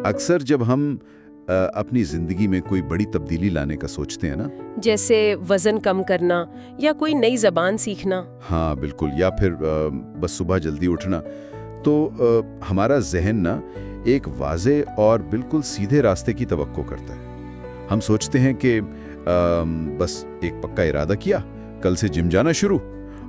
اکثر جب ہم اپنی زندگی میں کوئی بڑی تبدیلی لانے کا سوچتے ہیں نا، جیسے وزن کم کرنا یا کوئی نئی زبان سیکھنا. ہاں بالکل، یا پھر بس صبح جلدی اٹھنا، تو ہمارا ذہن نا ایک واضح اور بالکل سیدھے راستے کی توقع کرتا ہے. ہم سوچتے ہیں کہ بس ایک پکا ارادہ کیا، کل سے جم جانا شروع،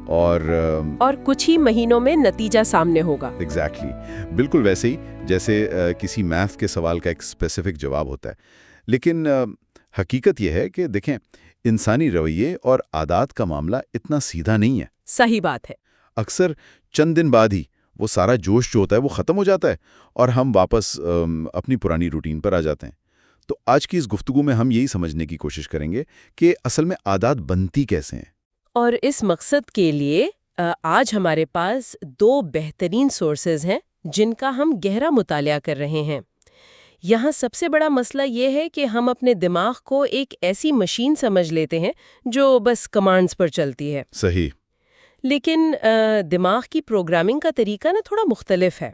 اور کچھ ہی مہینوں میں نتیجہ سامنے ہوگا. ایگزیکٹلی بالکل ویسے ہی جیسے کسی میتھ کے سوال کا ایک اسپیسیفک جواب ہوتا ہے. لیکن حقیقت یہ ہے کہ دیکھیں، انسانی رویے اور عادات کا معاملہ اتنا سیدھا نہیں ہے. صحیح بات ہے. اکثر چند دن بعد ہی وہ سارا جوش جو ہوتا ہے وہ ختم ہو جاتا ہے اور ہم واپس اپنی پرانی روٹین پر آ جاتے ہیں. تو آج کی اس گفتگو میں ہم یہی سمجھنے کی کوشش کریں گے کہ اصل میں عادات بنتی کیسے ہیں. اور اس مقصد کے لیے آج ہمارے پاس 2 بہترین سورسز ہیں جن کا ہم گہرا مطالعہ کر رہے ہیں. یہاں سب سے بڑا مسئلہ یہ ہے کہ ہم اپنے دماغ کو ایک ایسی مشین سمجھ لیتے ہیں جو بس کمانڈز پر چلتی ہے. صحیح. لیکن دماغ کی پروگرامنگ کا طریقہ نا تھوڑا مختلف ہے.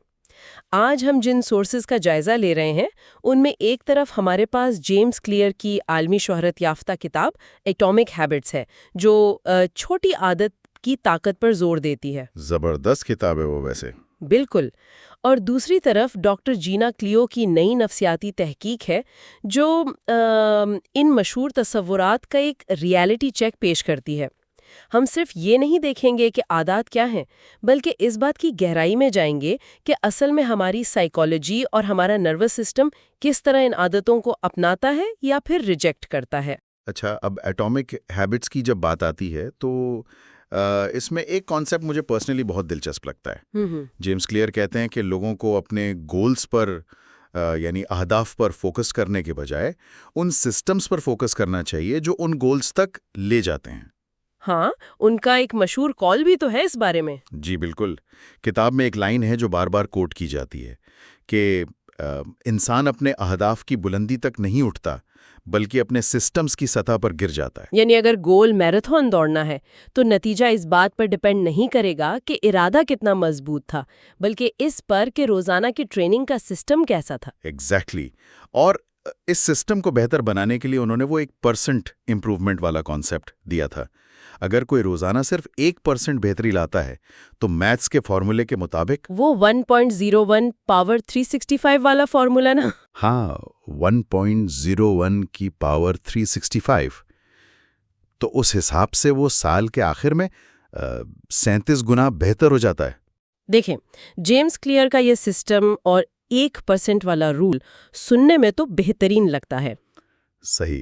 آج ہم جن سورسز کا جائزہ لے رہے ہیں ان میں ایک طرف ہمارے پاس جیمز کلیئر کی عالمی شہرت یافتہ کتاب ایٹامک ہیبٹس ہے، جو چھوٹی عادت کی طاقت پر زور دیتی ہے. زبردست کتاب ہے وہ ویسے. بالکل. اور دوسری طرف ڈاکٹر جینا کلیو کی نئی نفسیاتی تحقیق ہے جو ان مشہور تصورات کا ایک ریالٹی چیک پیش کرتی ہے. ہم صرف یہ نہیں دیکھیں گے کہ عادات کیا ہیں، بلکہ اس بات کی گہرائی میں جائیں گے کہ اصل میں ہماری سائیکالوجی اور ہمارا نروس سسٹم کس طرح ان عادتوں کو اپناتا ہے یا پھر ریجیکٹ کرتا ہے. اچھا، اب ایٹامک ہیبٹس کی جب بات آتی ہے تو اس میں ایک کانسیپٹ مجھے پرسنلی بہت دلچسپ لگتا ہے. جیمز کلیئر کہتے ہیں کہ لوگوں کو اپنے گولز پر یعنی اہداف پر فوکس کرنے کے بجائے ان سسٹمز پر فوکس کرنا چاہیے جو ان گولز تک لے جاتے ہیں. ہاں، ان کا ایک مشہور کال بھی تو ہے اس بارے میں. جی بالکل. کتاب میں ایک لائن ہے جو بار بار کوٹ کی جاتی ہے کہ انسان اپنے اہداف کی بلندی تک نہیں اٹھتا بلکہ اپنے سسٹمز کی سطح پر گر جاتا ہے. یعنی اگر گول میراتھن دوڑنا ہے تو نتیجہ اس بات پر ڈیپینڈ نہیں کرے گا کہ ارادہ کتنا مضبوط تھا، بلکہ اس پر کہ روزانہ کی ٹریننگ کا سسٹم کیسا تھا. ایگزیکٹلی. اور اس سسٹم کو بہتر بنانے کے لیے انہوں نے وہ 1% امپروومنٹ والا کانسیپٹ دیا تھا. اگر کوئی روزانہ صرف 1% بہتری لاتا ہے تو میتھس کے فارمولے کے مطابق وہ 1.01 پاور 365 والا فارمولا نا. ہاں، 1.01 کی پاور 365. تو اس حساب سے وہ سال کے آخر میں 37 گنا بہتر ہو جاتا ہے. دیکھیں، جیمز کلیئر کا یہ سسٹم اور 1% والا رول سننے میں تو بہترین لگتا ہے. صحیح.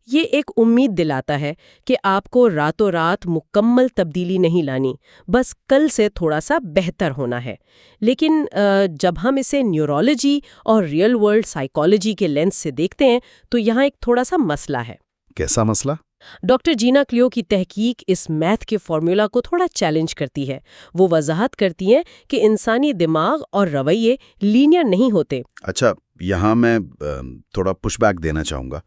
یہ ایک امید دلاتا ہے کہ آپ کو راتوں رات مکمل تبدیلی نہیں لانی، بس کل سے تھوڑا سا بہتر ہونا ہے. لیکن جب ہم اسے نیورولوجی اور ریئل ورلڈ سائیکالوجی کے لینس سے دیکھتے ہیں تو یہاں ایک تھوڑا سا مسئلہ ہے. کیسا مسئلہ؟ ڈاکٹر جینا کلیو کی تحقیق اس میتھ کے فارمولا کو تھوڑا چیلنج کرتی ہے. وہ وضاحت کرتی ہیں کہ انسانی دماغ اور رویے لینئر نہیں ہوتے. اچھا، یہاں میں تھوڑا پش بیک دینا چاہوں گا.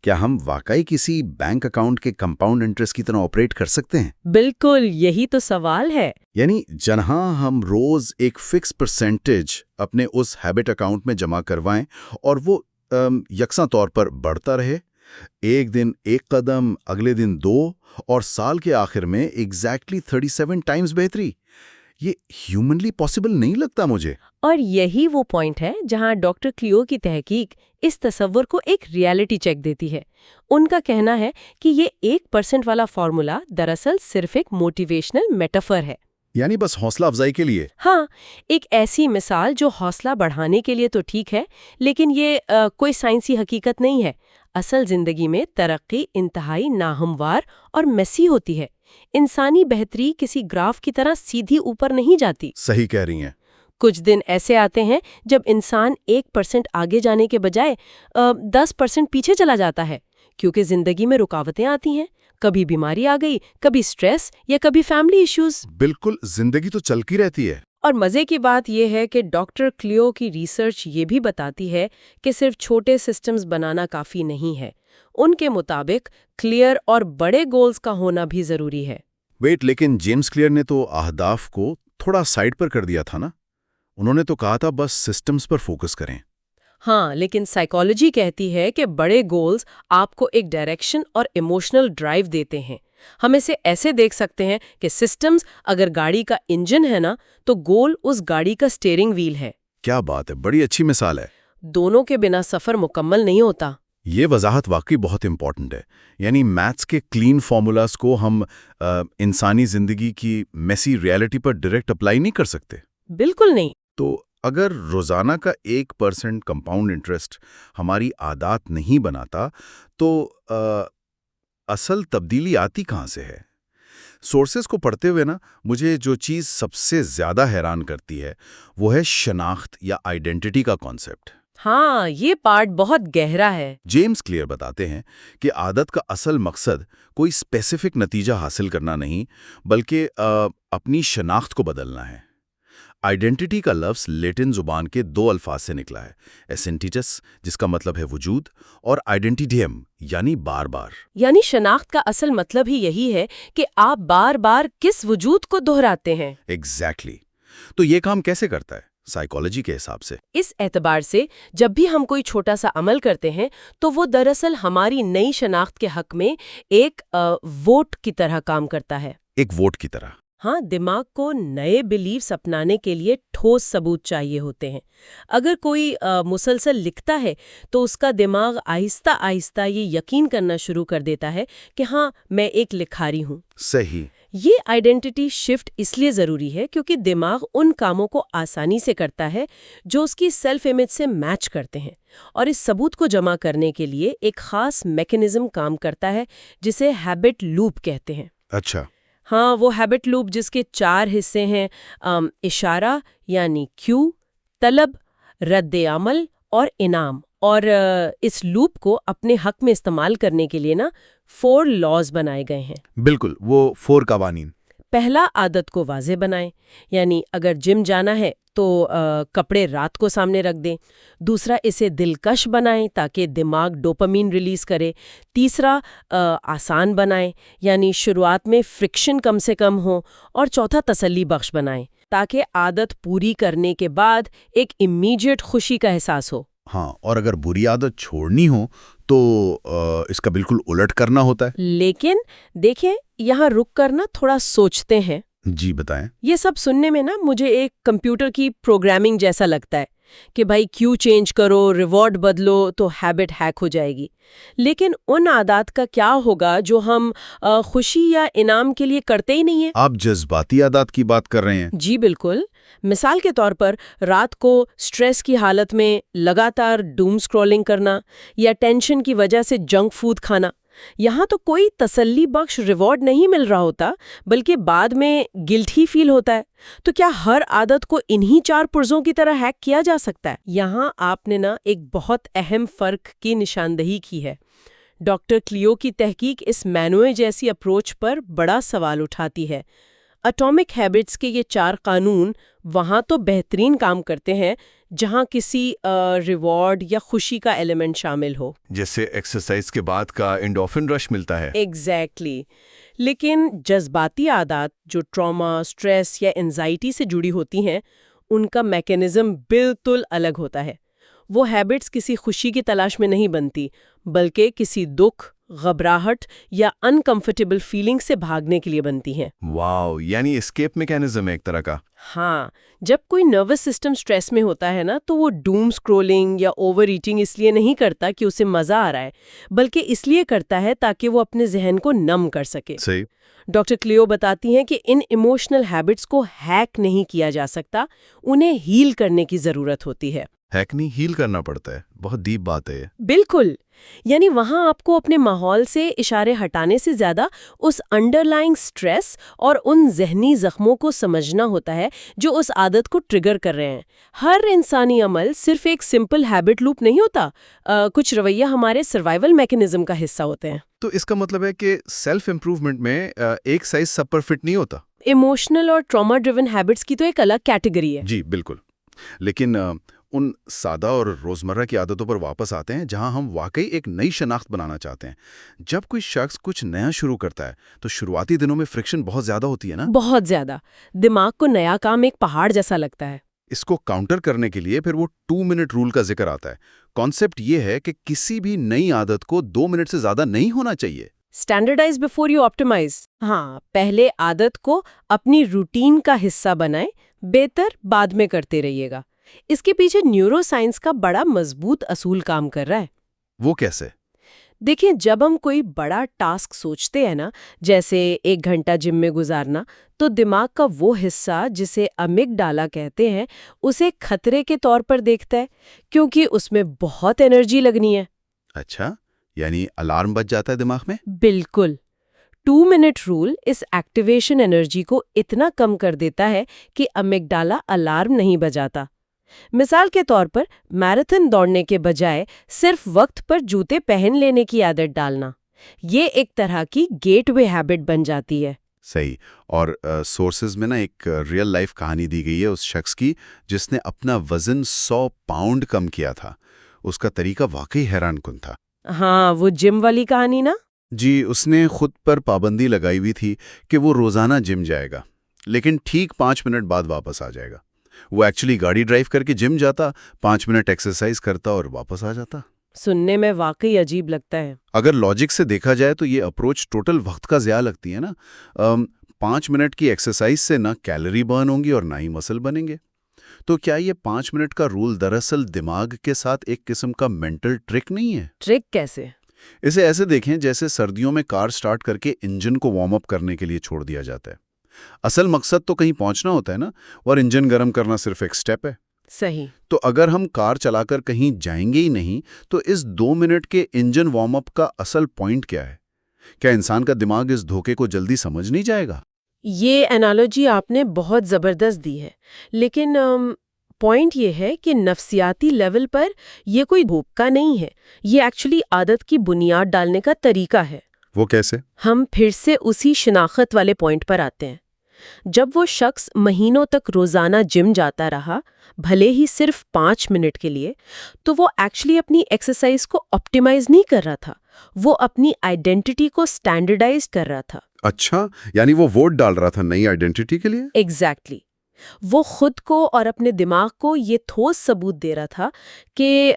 کیا ہم واقعی کسی بینک اکاؤنٹ کے کمپاؤنڈ انٹرسٹ کی طرح آپریٹ کر سکتے ہیں؟ بالکل، یہی تو سوال ہے. یعنی جہاں ہم روز ایک فکس پرسنٹیج اپنے اس ہیبٹ اکاؤنٹ میں جمع کروائیں اور وہ یکساں طور پر بڑھتا رہے، ایک دن ایک قدم، اگلے دن 2 اور سال کے آخر میں ایگزیکٹلی 37 ٹائمز بہتری، یہ ہیومنلی پاسبل نہیں لگتا مجھے. اور یہی وہ پوائنٹ ہے جہاں ڈاکٹر کلیو کی تحقیق اس تصور کو ایک ریالٹی چیک دیتی ہے. ان کا کہنا ہے کہ یہ 1% والا فارمولا دراصل صرف ایک موٹیویشنل میٹافر ہے. یعنی بس حوصلہ افزائی کے لیے. ہاں، ایک ایسی مثال جو حوصلہ بڑھانے کے لیے تو ٹھیک ہے، لیکن یہ کوئی سائنسی حقیقت نہیں ہے. اصل زندگی میں ترقی انتہائی ناہموار اور میسی ہوتی ہے. انسانی بہتری کسی گراف کی طرح سیدھی اوپر نہیں جاتی. صحیح کہہ رہی ہیں. کچھ دن ایسے آتے ہیں جب انسان 1% آگے جانے کے بجائے 10% پیچھے چلا جاتا ہے، کیونکہ زندگی میں رکاوٹیں آتی ہیں. کبھی بیماری آ گئی، کبھی سٹریس یا کبھی فیملی ایشوز. بالکل، زندگی تو چلتی رہتی ہے. اور مزے کی بات یہ ہے کہ ڈاکٹر کلیو کی ریسرچ یہ بھی بتاتی ہے کہ صرف چھوٹے سسٹمز بنانا کافی نہیں ہے. ان کے مطابق کلیئر اور بڑے گولز کا ہونا بھی ضروری ہے. ویٹ، لیکن جیمز کلیئر نے تو اہداف کو تھوڑا سائڈ پر کر دیا تھا نا. انہوں نے تو کہا تھا بس سسٹمز پر فوکس کریں. ہاں، لیکن سائیکالوجی کہتی ہے کہ بڑے گولز آپ کو ایک ڈائریکشن اور ایموشنل ڈرائیو دیتے ہیں۔ ہم اسے ایسے دیکھ سکتے ہیں کہ سسٹمز اگر گاڑی کا انجن ہے نا، تو گول اس گاڑی کا سٹیئرنگ ویل ہے۔ کیا بات ہے، بڑی اچھی مثال ہے۔ دونوں کے بنا سفر مکمل نہیں ہوتا۔ یہ وضاحت واقعی بہت امپورٹنٹ ہے، یعنی میتھس کے کلین فارمولاز کو ہم انسانی زندگی کی میسی ریالٹی پر ڈائریکٹ اپلائی نہیں کر سکتے۔ بالکل نہیں۔ تو اگر روزانہ کا 1% کمپاؤنڈ انٹرسٹ ہماری عادات نہیں بناتا تو اصل تبدیلی آتی کہاں سے ہے؟ سورسز کو پڑھتے ہوئے نا مجھے جو چیز سب سے زیادہ حیران کرتی ہے وہ ہے شناخت یا آئیڈینٹی کا کانسیپٹ۔ ہاں، یہ پارٹ بہت گہرا ہے۔ جیمز کلیئر بتاتے ہیں کہ عادت کا اصل مقصد کوئی اسپیسیفک نتیجہ حاصل کرنا نہیں بلکہ اپنی شناخت کو بدلنا ہے۔ آئیڈینٹی کا لفظ لیٹن زبان کے 2 الفاظ سے نکلا ہے، ایسنٹیٹس جس کا مطلب ہے وجود اور آئیڈینٹیٹیم یعنی بار بار۔ یعنی شناخت کا اصل مطلب ہی یہی ہے کہ آپ بار بار کس وجود کو دہراتے ہیں۔ ایگزیکٹلی۔ تو یہ کام کیسے کرتا ہے سائیکالوجی کے حساب سے؟ اس اعتبار سے جب بھی ہم کوئی چھوٹا سا عمل کرتے ہیں تو وہ دراصل ہماری نئی شناخت کے حق میں ایک ووٹ کی طرح کام کرتا ہے۔ ایک ووٹ کی طرح؟ ہاں، دماغ کو نئے بیلیفز اپنانے کے لیے ٹھوس ثبوت چاہیے ہوتے ہیں۔ اگر کوئی مسلسل لکھتا ہے تو اس کا دماغ آہستہ آہستہ یہ یقین کرنا شروع کر دیتا ہے کہ ہاں، میں ایک لکھاری ہوں۔ صحیح۔ یہ آئیڈینٹی شفٹ اس لیے ضروری ہے کیونکہ دماغ ان کاموں کو آسانی سے کرتا ہے جو اس کی سیلف امیج سے میچ کرتے ہیں، اور اس ثبوت کو جمع کرنے کے لیے ایک خاص میکینزم کام کرتا ہے جسے ہیبٹ لوپ کہتے ہیں۔ اچھا۔ ہاں، وہ ہیبٹ لوپ جس کے 4 حصے ہیں، اشارہ یعنی کیو، طلب، رد عمل اور انعام۔ اور اس لوپ کو اپنے حق میں استعمال کرنے کے لیے نا 4 لاز بنائے گئے ہیں۔ بالکل، وہ 4 قوانین۔ پہلا، عادت کو واضح بنائیں، یعنی اگر جم جانا ہے تو کپڑے رات کو سامنے رکھ دیں۔ دوسرا، اسے دلکش بنائیں تاکہ دماغ ڈوپامین ریلیز کرے۔ تیسرا، آسان بنائیں، یعنی شروعات میں فرکشن کم سے کم ہو۔ اور چوتھا، تسلی بخش بنائیں تاکہ عادت پوری کرنے کے بعد ایک امیڈیٹ خوشی کا احساس ہو۔ ہاں، اور اگر بری عادت چھوڑنی ہو تو اس کا بالکل الٹ کرنا ہوتا ہے۔ لیکن دیکھیں، یہاں رک کر نا تھوڑا سوچتے ہیں۔ جی بتائیں۔ یہ سب سننے میں نا مجھے ایک کمپیوٹر کی پروگرامنگ جیسا لگتا ہے کہ بھائی کیو چینج کرو، ریوارڈ بدلو تو ہیبٹ ہیک ہو جائے گی۔ لیکن ان عادات کا کیا ہوگا جو ہم خوشی یا انعام کے لیے کرتے ہی نہیں ہیں؟ آپ جذباتی عادات کی بات کر رہے ہیں؟ جی بالکل۔ مثال کے طور پر رات کو سٹریس کی حالت میں لگاتار ڈوم سکرولنگ کرنا یا ٹینشن کی وجہ سے جنک فوڈ کھانا۔ یہاں تو کوئی تسلی بخش ریوارڈ نہیں مل رہا ہوتا بلکہ بعد میں گلٹ ہی فیل ہوتا ہے۔ تو کیا ہر عادت کو انہی 4 پرزوں کی طرح ہیک کیا جا سکتا ہے؟ یہاں آپ نے نا ایک بہت اہم فرق کی نشاندہی کی ہے۔ ڈاکٹر کلیو کی تحقیق اس مینوئے جیسی اپروچ پر بڑا سوال اٹھاتی ہے۔ اٹامک ہیبٹس کے یہ 4 قانون وہاں تو بہترین کام کرتے ہیں جہاں کسی ریوارڈ یا خوشی کا ایلیمنٹ شامل ہو، جیسے ایکسرسائز کے بعد کا انڈورفن رش ملتا ہے۔ ایگزیکٹلی۔ لیکن جذباتی عادات جو ٹراما، سٹریس یا انزائٹی سے جڑی ہوتی ہیں، ان کا میکینزم بالکل الگ ہوتا ہے۔ وہ ہیبٹس کسی خوشی کی تلاش میں نہیں بنتی بلکہ کسی دکھ، گھبراہٹ یا انکمفرٹیبل فیلنگ سے بھاگنے کے لیے بنتی ہیں۔ واو، یعنی اسکیپ میکینزم ہے ایک طرح کا۔ ہاں، جب کوئی نروس سسٹم سٹریس میں ہوتا ہے نا تو وہ ڈوم سکرولنگ یا اوور ایٹنگ اس لیے نہیں کرتا کہ اسے مزہ آ رہا ہے بلکہ اس لیے کرتا ہے تاکہ وہ اپنے ذہن کو نم کر سکے۔ صحیح۔ ڈاکٹر کلیو بتاتی ہیں کہ ان ایموشنل ہیبٹس کو ہیک نہیں کیا جا سکتا، انہیں ہیل کرنے کی ضرورت ہوتی ہے۔ ہیک نہیں، ہیل کرنا پڑتا ہے۔ بہت ڈیپ بات ہے یہ۔ بالکل، یعنی وہاں آپ کو اپنے ماحول سے اشارے ہٹانے سے زیادہ اس انڈر لائنگ سٹریس اور ان ذہنی زخموں کو سمجھنا ہوتا ہے جو اس عادت کو ٹریگر کر رہے ہیں۔ ہر انسانی عمل صرف ایک سمپل ہیبٹ لوپ نہیں ہوتا، کچھ رویہ ہمارے سروائیول میکینزم کا حصہ ہوتے ہیں۔ تو اس کا مطلب ہے کہ سیلف امپروومنٹ میں ایک سائز سب پر فٹ نہیں ہوتا۔ ایموشنل اور ٹراما ڈریون ہیبٹس کی تو ایک الگ کیٹیگری ہے۔ جی بالکل، لیکن ان سادہ اور روزمرہ کی عادتوں پر واپس آتے ہیں جہاں ہم واقعی ایک نئی شناخت بنانا چاہتے ہیں۔ جب کوئی شخص کچھ نیا شروع کرتا ہے تو شروعاتی دنوں میں فرکشن بہت زیادہ ہوتی ہے نا؟ بہت زیادہ۔ دماغ کو نیا کام ایک پہاڑ جیسا لگتا ہے۔ اس کو کاؤنٹر کرنے کے لیے پھر وہ 2 منٹ رول کا ذکر آتا ہے۔ کانسیپٹ یہ ہے کہ کسی بھی نئی عادت کو 2 منٹ سے زیادہ نہیں ہونا چاہیے۔ Standardize before you optimize. ہاں، پہلے عادت کو اپنی روٹین کا حصہ بنائیں، بہتر بعد میں کرتے رہیے گا۔ اس کے پیچھے نیورو سائنس کا بڑا مضبوط اصول کام کر رہا ہے۔ وہ کیسے؟ دیکھیں، جب ہم کوئی بڑا ٹاسک سوچتے ہیں نا، جیسے 1 گھنٹہ جم میں گزارنا، تو دماغ کا وہ حصہ جسے امیگڈالا کہتے ہیں اسے خطرے کے طور پر دیکھتا ہے، کیونکہ اس میں بہت انرجی لگنی ہے۔ اچھا، یعنی الارم بج جاتا ہے دماغ میں؟ بالکل۔ 2 منٹ رول اس ایکٹیویشن انرجی کو اتنا کم کر دیتا ہے کہ امیگڈالا الارم نہیں بجاتا۔ مثال کے طور پر میراتھن دوڑنے کے بجائے صرف وقت پر جوتے پہن لینے کی عادت ڈالنا، یہ ایک طرح کی گیٹ وے ہیبٹ بن جاتی ہے۔ صحیح۔ اور سورسز میں نا ایک ریئل لائف کہانی دی گئی ہے اس شخص کی جس نے اپنا وزن 100 پاؤنڈ کم کیا تھا۔ اس کا طریقہ واقعی حیران کن تھا۔ ہاں، وہ جم والی کہانی نا؟ جی، اس نے خود پر پابندی لگائی ہوئی تھی کہ وہ روزانہ جم جائے گا، لیکن ٹھیک 5 منٹ بعد واپس آ جائے گا۔ وہ ایکچولی گاڑی ڈرائیو کر کے جم جاتا، 5 منٹ ایکسرسائز کرتا اور واپس آ جاتا۔ سننے میں واقعی عجیب لگتا ہے۔ اگر لاجک سے دیکھا جائے تو یہ اپروچ ٹوٹل وقت کا ضیاع لگتی ہے نا۔ 5 منٹ کی ایکسرسائز سے نہ کیلری برن ہوں گی اور نہ ہی مسل بنیں گے۔ تو کیا یہ 5 منٹ کا رول دراصل دماغ کے ساتھ ایک قسم کا مینٹل ٹرک نہیں ہے؟ ٹرک کیسے؟ اسے ایسے دیکھیں جیسے سردیوں میں کار سٹارٹ کر کے انجن کو وارم اپ کرنے کے لیے چھوڑ دیا جاتا ہے۔ اصل مقصد تو کہیں پہنچنا ہوتا ہے نا، اور انجن گرم کرنا صرف ایک سٹیپ ہے۔ صحیح۔ تو اگر ہم کار چلا کر کہیں جائیں گے ہی نہیں تو اس 2 منٹ کے انجن وارم اپ کا اصل پوائنٹ کیا ہے؟ کیا انسان کا دماغ اس دھوکے کو جلدی سمجھ نہیں جائے گا؟ یہ انالوجی آپ نے بہت زبردست دی ہے، لیکن پوائنٹ یہ ہے کہ نفسیاتی لیول پر یہ کوئی دھوکہ نہیں ہے، یہ ایکچولی عادت کی بنیاد ڈالنے کا طریقہ ہے۔ وہ کیسے؟ ہم پھر سے اسی شناخت والے پوائنٹ پر آتے ہیں۔ جب وہ شخص مہینوں تک روزانہ جم جاتا رہا، بھلے ہی صرف 5 منٹ کے لیے، تو وہ ایکچولی اپنی ایکسرسائز کو آپٹیمائز نہیں کر رہا تھا، وہ اپنی آئیڈینٹی کو سٹینڈرڈائز کر رہا تھا۔ اچھا، یعنی وہ ووٹ ڈال رہا تھا نئی آئیڈینٹی کے لیے؟ ایگزیکٹلی۔ وہ خود کو اور اپنے دماغ کو یہ ٹھوس ثبوت دے رہا تھا کہ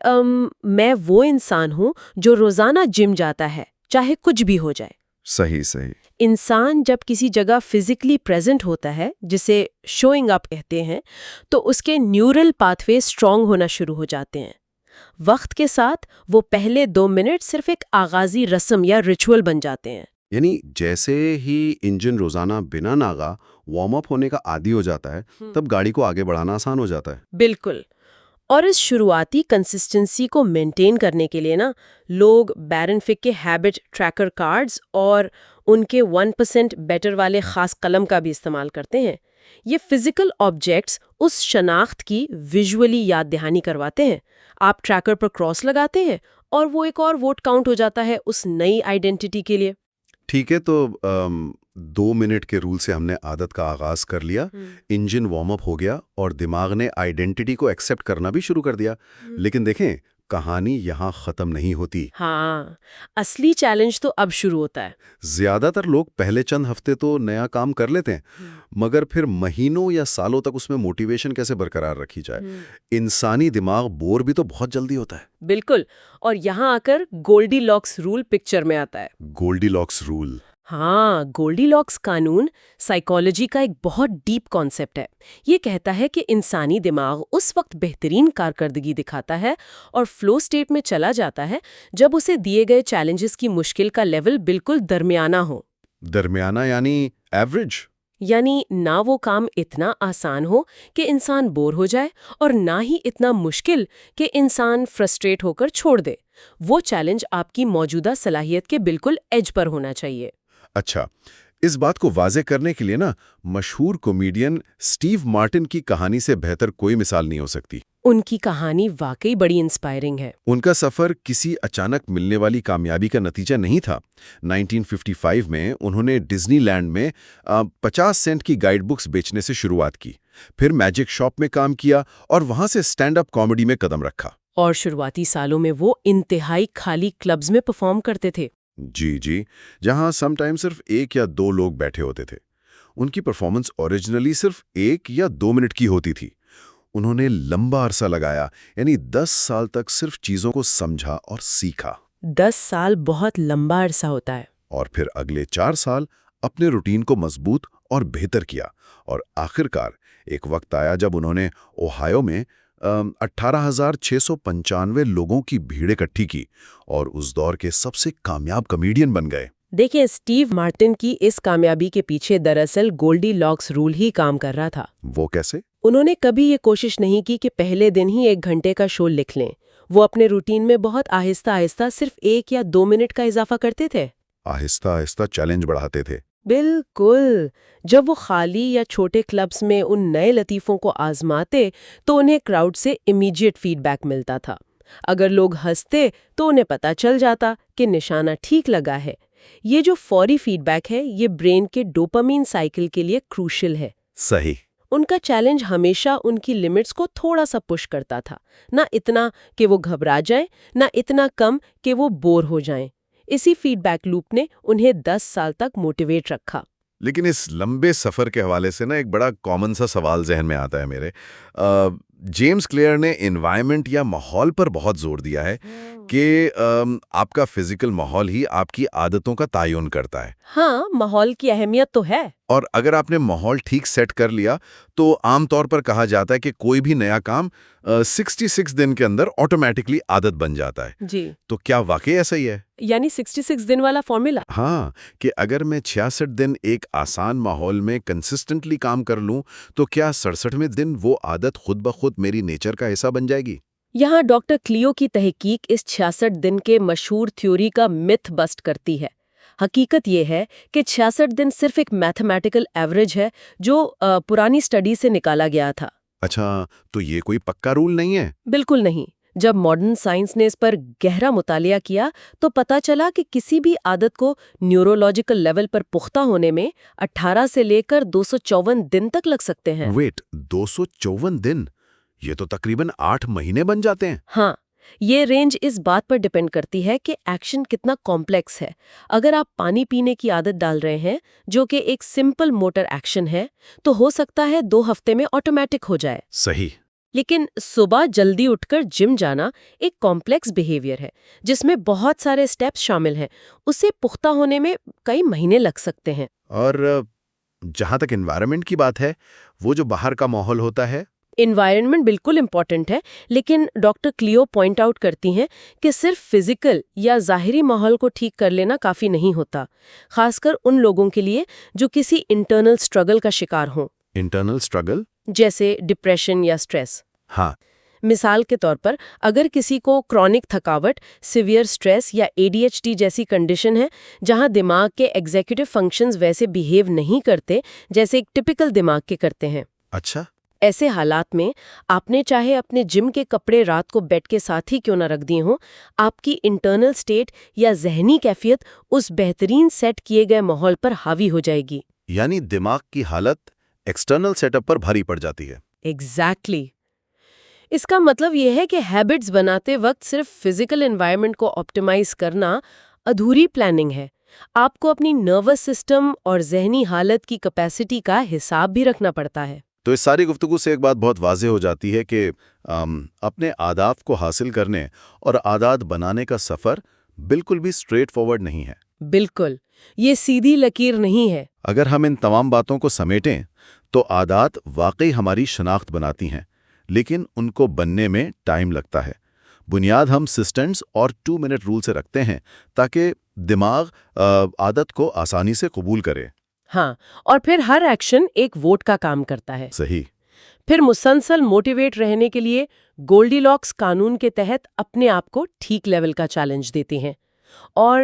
میں وہ انسان ہوں جو روزانہ جم جاتا ہے، چاہے کچھ بھی ہو جائے۔ صحیح صحیح۔ انسان جب کسی جگہ فزیکلی پریزنٹ ہوتا ہے، جسے شوئنگ اپ کہتے ہیں، تو اس کے نیورل پاتھ وے اسٹرانگ ہونا شروع ہو جاتے ہیں۔ وقت کے ساتھ وہ پہلے 2 منٹ صرف ایک آغازی رسم یا ریچول بن جاتے ہیں۔ یعنی جیسے ہی انجن روزانہ بنا ناغہ وارم اپ ہونے کا عادی ہو جاتا ہے، تب گاڑی کو آگے بڑھانا آسان ہو جاتا ہے۔ بالکل۔ اور اس شروعاتی کنسسٹنسی کو مینٹین کرنے کے لیے نا، لوگ بیرن فک کے ہیبٹ ٹریکر کارڈز اور ان کے 1% بیٹر والے خاص قلم کا بھی استعمال کرتے ہیں۔ یہ فزیکل آبجیکٹس اس شناخت کی ویژولی یاد دہانی کرواتے ہیں۔ آپ ٹریکر پر کراس لگاتے ہیں اور وہ ایک اور ووٹ کاؤنٹ ہو جاتا ہے اس نئی آئیڈینٹی کے لیے۔ ٹھیک ہے، تو 2 منٹ کے رول سے ہم نے عادت کا آغاز کر لیا، انجن وارم اپ ہو گیا اور دماغ نے آئیڈینٹی کو ایکسیپٹ کرنا بھی شروع کر دیا۔ لیکن دیکھیں، کہانی یہاں ختم نہیں ہوتی۔ ہاں، اصلی چیلنج تو اب شروع ہوتا ہے۔ زیادہ تر لوگ پہلے چند ہفتے تو نیا کام کر لیتے ہیں، مگر پھر مہینوں یا سالوں تک اس میں موٹیویشن کیسے برقرار رکھی جائے؟ انسانی دماغ بور بھی تو بہت جلدی ہوتا ہے۔ بالکل، اور یہاں آ کر گولڈی لاکس رول پکچر میں آتا ہے۔ گولڈی لاکس رول؟ ہاں، گولڈی لاکس قانون سائیکالوجی کا ایک بہت ڈیپ کانسیپٹ ہے۔ یہ کہتا ہے کہ انسانی دماغ اس وقت بہترین کارکردگی دکھاتا ہے اور فلو سٹیٹ میں چلا جاتا ہے جب اسے دیے گئے چیلنجز کی مشکل کا لیول بالکل درمیانہ ہو۔ درمیانہ یعنی ایوریج؟ یعنی نہ وہ کام اتنا آسان ہو کہ انسان بور ہو جائے اور نہ ہی اتنا مشکل کہ انسان فرسٹریٹ ہو کر چھوڑ دے۔ وہ چیلنج آپ کی موجودہ صلاحیت کے بالکل ایج پر ہونا چاہیے۔ اچھا، اس بات کو واضح کرنے کے لیے نا، مشہور کامیڈین سٹیو مارٹن کی کہانی سے بہتر کوئی مثال نہیں ہو سکتی۔ ان کی کہانی واقعی بڑی انسپائرنگ ہے۔ ان کا سفر کسی اچانک ملنے والی کامیابی کا نتیجہ نہیں تھا۔ 1955 میں انہوں نے ڈزنی لینڈ میں 50 سینٹ کی گائیڈ بکس بیچنے سے شروعات کی، پھر میجک شاپ میں کام کیا اور وہاں سے سٹینڈ اپ کامیڈی میں قدم رکھا۔ اور شروعاتی سالوں میں وہ انتہائی خالی کلبز میں پرفارم کرتے تھے۔ جی، جہاں سم ٹائم صرف 1 یا 2 لوگ بیٹھے ہوتے تھے۔ ان کی پرفارمنس اوریجنلی صرف 1 یا 2 منٹ کی ہوتی تھی۔ انہوں نے لمبا عرصہ لگایا، یعنی 10 سال تک صرف چیزوں کو سمجھا اور سیکھا، 10 سال بہت لمبا عرصہ ہوتا ہے۔ اور پھر اگلے 4 سال اپنے روٹین کو مضبوط اور بہتر کیا، اور آخرکار ایک وقت آیا جب انہوں نے اوہایو میں 18,695 لوگوں کی بھیڑ اکٹھی کی اور اس دور کے سب سے کامیاب کمیڈین بن گئے۔ دیکھیں، اسٹیو مارٹن کی اس کامیابی کے پیچھے دراصل گولڈی لاکس رول ہی کام کر رہا تھا۔ وہ کیسے؟ انہوں نے کبھی یہ کوشش نہیں کی کہ پہلے دن ہی 1 گھنٹے کا شو لکھ لیں۔ وہ اپنے روٹین میں بہت آہستہ آہستہ صرف 1 یا 2 منٹ کا اضافہ کرتے تھے۔ آہستہ آہستہ چیلنج بڑھاتے تھے۔ بالکل۔ جب وہ خالی یا چھوٹے کلبز میں ان نئے لطیفوں کو آزماتے تو انہیں کراؤڈ سے امیڈیٹ فیڈ بیک ملتا تھا۔ اگر لوگ ہنستے تو انہیں پتہ چل جاتا کہ نشانہ ٹھیک لگا ہے۔ یہ جو فوری فیڈ بیک ہے، یہ برین کے ڈوپامین سائیکل کے لیے کروشل ہے۔ صحیح۔ ان کا چیلنج ہمیشہ ان کی لیمٹس کو تھوڑا سا پش کرتا تھا، نہ اتنا کہ وہ گھبرا جائیں، نہ اتنا کم کہ وہ بور ہو جائیں۔ اسی فیڈ بیک لوپ نے انہیں 10 سال تک موٹیویٹ رکھا۔ لیکن اس لمبے سفر کے حوالے سے ایک بڑا کامن سا سوال ذہن میں آتا ہے میرے۔ جیمز کلیئر نے انوائرمنٹ یا ماحول پر بہت زور دیا ہے کہ آپ کا فزیکل ماحول ہی آپ کی عادتوں کا تعین کرتا ہے۔ ہاں، ماحول کی اہمیت تو ہے۔ اور اگر آپ نے ماحول ٹھیک سیٹ کر لیا تو عام طور پر کہا جاتا ہے کہ کوئی بھی نیا کام 66 دن کے اندر آٹومیٹکلی عادت بن جاتا ہے۔ جی۔ تو کیا واقعی ایسا ہی ہے؟ یعنی 66 دن والا فارمولا؟ ہاں، کہ اگر میں 66 دن ایک آسان ماحول میں کنسسٹنٹلی کام کر لوں تو کیا 67ویں دن وہ عادت خود بخود میری نیچر کا حصہ بن جائے گی؟ یہاں ڈاکٹر کلیو کی تحقیق اس 66 دن کے مشہور تھیوری کا متھ بسٹ کرتی ہے۔ حقیقت یہ ہے کہ 66 دن صرف ایک میتھمیٹیکل ایوریج ہے جو پرانی سٹڈی سے نکالا گیا تھا۔ اچھا، تو یہ کوئی پکا رول نہیں ہے؟ بالکل نہیں۔ جب ماڈرن سائنس نے اس پر گہرا مطالعہ کیا تو پتہ چلا کہ کسی بھی عادت کو نیورولوجیکل لیول پر پختہ ہونے میں 18 سے لے کر 254 دن تک لگ سکتے ہیں۔ ویٹ، 254 دن؟ یہ تو تقریباً 8 مہینے بن جاتے ہیں۔ ہاں، یہ رینج اس بات پر ڈیپینڈ کرتی ہے کہ ایکشن کتنا کمپلیکس ہے۔ اگر آپ پانی پینے کی عادت ڈال رہے ہیں جو کہ ایک سمپل موٹر ایکشن ہے تو ہو سکتا ہے 2 ہفتے میں آٹومیٹک ہو جائے۔ صحیح۔ لیکن صبح جلدی اٹھ کر جم جانا ایک کمپلیکس بیہیویئر ہے جس میں بہت سارے سٹیپس شامل ہیں۔ اسے پختہ ہونے میں کئی مہینے لگ سکتے ہیں۔ اور جہاں تک انوائرمنٹ کی بات ہے، وہ جو باہر کا ماحول ہوتا ہے، انوائرنمنٹ بالکل امپورٹنٹ ہے، لیکن ڈاکٹر کلیو پوائنٹ آؤٹ کرتی ہیں کہ صرف فزیکل یا ظاہری ماحول کو ٹھیک کر لینا کافی نہیں ہوتا، خاص کر ان لوگوں کے لیے جو کسی انٹرنل سٹرگل کا شکار ہوں۔ Internal struggle? جیسے ڈپریشن یا سٹریس۔ ہاں۔ مثال کے طور پر اگر کسی کو کرونک تھکاوٹ، سیویئر سٹریس یا ADHD جیسی کنڈیشن ہے جہاں دماغ کے ایگزیکٹو فنکشنز ویسے بیہیو نہیں کرتے جیسے ایک ٹپیکل دماغ کے کرتے ہیں۔ اچھا۔ ایسے حالات میں آپ نے چاہے اپنے جم کے کپڑے رات کو بیڈ کے ساتھ ہی کیوں نہ رکھ دیے ہوں، آپ کی انٹرنل سٹیٹ یا ذہنی کیفیت اس بہترین سیٹ کیے گئے ماحول پر حاوی ہو جائے گی۔ یعنی دماغ کی حالت ایکسٹرنل سیٹ اپ پر بھاری پڑ جاتی ہے۔ ایگزیکٹلی۔ اس کا مطلب یہ ہے کہ ہیبٹس بناتے وقت صرف فزیکل انوائرمنٹ کو آپٹیمائز کرنا ادھوری پلاننگ ہے۔ آپ کو اپنی نروس سسٹم اور ذہنی حالت کی کیپیسٹی کا حساب بھی رکھنا پڑتا ہے۔ تو اس ساری گفتگو سے ایک بات بہت واضح ہو جاتی ہے کہ اپنے اہداف کو حاصل کرنے اور عادات بنانے کا سفر بالکل بھی اسٹریٹ فارورڈ نہیں ہے۔ بالکل، یہ سیدھی لکیر نہیں ہے۔ اگر ہم ان تمام باتوں کو سمیٹیں تو عادات واقعی ہماری شناخت بناتی ہیں، لیکن ان کو بننے میں ٹائم لگتا ہے۔ بنیاد ہم سسٹنز اور 2 منٹ رول سے رکھتے ہیں تاکہ دماغ عادت کو آسانی سے قبول کرے۔ ہاں، اور پھر ہر ایکشن ایک ووٹ کا کام کرتا ہے۔ صحیح۔ پھر مسلسل موٹیویٹ رہنے کے لیے گولڈی لاکس قانون کے تحت اپنے آپ کو ٹھیک لیول کا چیلنج دیتے ہیں۔ اور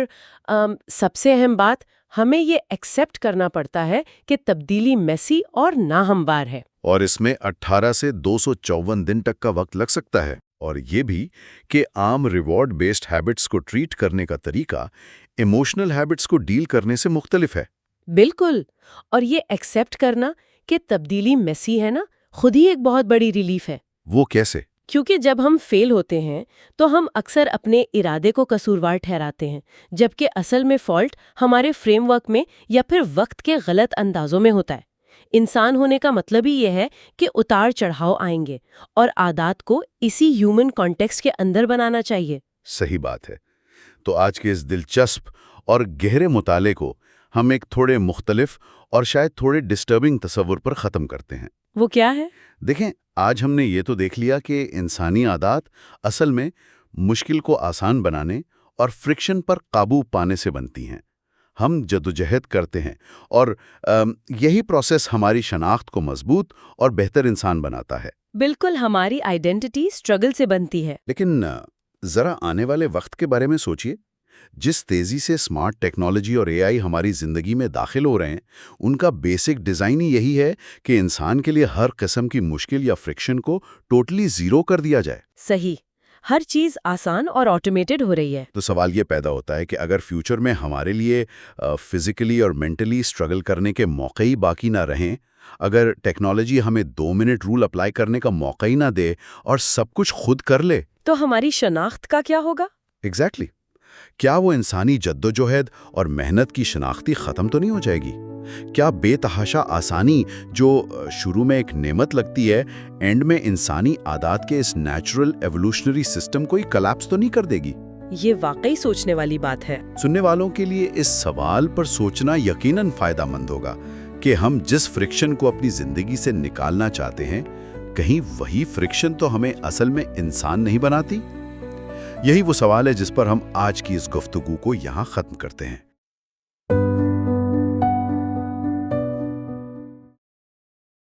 سب سے اہم بات، ہمیں یہ ایکسیپٹ کرنا پڑتا ہے کہ تبدیلی میسی اور ناہموار ہے۔ اور اس میں 18 سے 254 دن تک کا وقت لگ سکتا ہے۔ اور یہ بھی کہ عام ریوارڈ بیسڈ ہیبٹس کو ٹریٹ کرنے کا طریقہ ایموشنل ہیبٹس کو ڈیل کرنے سے مختلف ہے۔ بالکل، اور یہ ایکسیپٹ کرنا کہ تبدیلی میسی ہے نا، خود ہی ایک بہت بڑی ریلیف ہے۔ وہ کیسے؟ کیونکہ جب ہم فیل ہوتے ہیں تو ہم اکثر اپنے ارادے کو قصوروار ٹھہراتے ہیں، جبکہ اصل میں فالٹ ہمارے فریم ورک میں یا پھر وقت کے غلط اندازوں میں ہوتا ہے۔ انسان ہونے کا مطلب ہی یہ ہے کہ اتار چڑھاؤ آئیں گے اور عادات کو اسی ہیومن کانٹیکسٹ کے اندر بنانا چاہیے۔ صحیح بات ہے۔ تو آج کے اس دلچسپ اور گہرے مطالعے کو ہم ایک تھوڑے مختلف اور شاید تھوڑے ڈسٹربنگ تصور پر ختم کرتے ہیں۔ وہ کیا ہے؟ دیکھیں، آج ہم نے یہ تو دیکھ لیا کہ انسانی عادات اصل میں مشکل کو آسان بنانے اور فرکشن پر قابو پانے سے بنتی ہیں۔ ہم جدوجہد کرتے ہیں اور یہی پروسیس ہماری شناخت کو مضبوط اور بہتر انسان بناتا ہے۔ بالکل، ہماری آئیڈینٹی اسٹرگل سے بنتی ہے۔ لیکن ذرا آنے والے وقت کے بارے میں سوچئے۔ جس تیزی سے اسمارٹ ٹیکنالوجی اور اے آئی ہماری زندگی میں داخل ہو رہے ہیں، ان کا بیسک ڈیزائن ہی یہی ہے کہ انسان کے لیے ہر قسم کی مشکل یا فرکشن کو ٹوٹلی زیرو کر دیا جائے۔ صحیح، ہر چیز آسان اور آٹومیٹڈ ہو رہی ہے۔ تو سوال یہ پیدا ہوتا ہے کہ اگر فیوچر میں ہمارے لیے فزیکلی اور مینٹلی اسٹرگل کرنے کے موقع ہی باقی نہ رہیں، اگر ٹیکنالوجی ہمیں 2 منٹ رول اپلائی کرنے کا موقع ہی نہ دے اور سب کچھ خود کر لے، تو ہماری شناخت کا کیا ہوگا؟ ایگزیکٹلی کیا وہ انسانی جدوجہد اور محنت کی شناختی ختم تو نہیں ہو جائے گی؟ کیا بے تحاشا آسانی جو شروع میں ایک نعمت لگتی ہے، اینڈ میں انسانی عادات کے اس نیچرل ایوولوشنری سسٹم کو ہی کلیپس تو نہیں کر دے گی؟ یہ واقعی سوچنے والی بات ہے۔ سننے والوں کے لیے اس سوال پر سوچنا یقیناً فائدہ مند ہوگا کہ ہم جس فرکشن کو اپنی زندگی سے نکالنا چاہتے ہیں، کہیں وہی فرکشن تو ہمیں اصل میں انسان نہیں بناتی؟ یہی وہ سوال ہے جس پر ہم آج کی اس گفتگو کو یہاں ختم کرتے ہیں۔